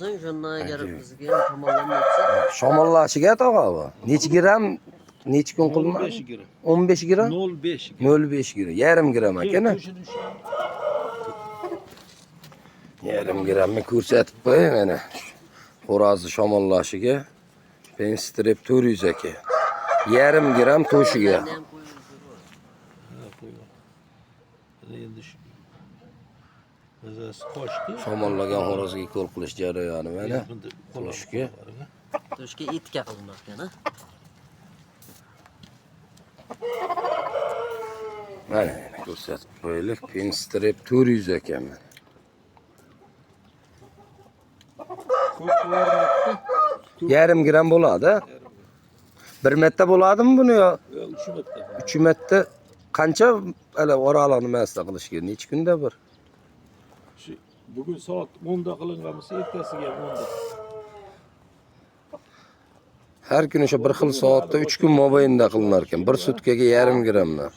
Şundan agar bizga ham tomonlanib o'tsa, Shamollashiga tog'a bu. Necha gram, necha kun qilinadi? 15 gram. 15 gram? 0,5 gram. 0,5 gram. Yarim gram ekan-a? To'shini ushlab. Yarim gramni ko'rsatib qo'y mana. Xo'rozni shamollashiga penstrip 400 aka. Yarim gram to'shiga. ham qo'yib Ha, qo'yib. Endi shu. Mazasi qochdi. Shamollagan xo'rozga qo'l qilish jarayoni mana. To'shga. to'shga etka qilinmoqda, Mana ko'rsatib qo'yaylik. Penstrip 400 ekan. Yarim gram bo'ladi. 1 marta bo'ladimi buni yo? 3 marta. 3 marta qancha hali oraliqni masda qilishga? Necha kunda bir? Shu bugun soat 10 da qilingan bo'lsa, ertasiga ham 10 da. Har kuni o'sha bir xil soatda 3 kun mobaynida qilinar ekan. Bir sutkaga yarim gramdan.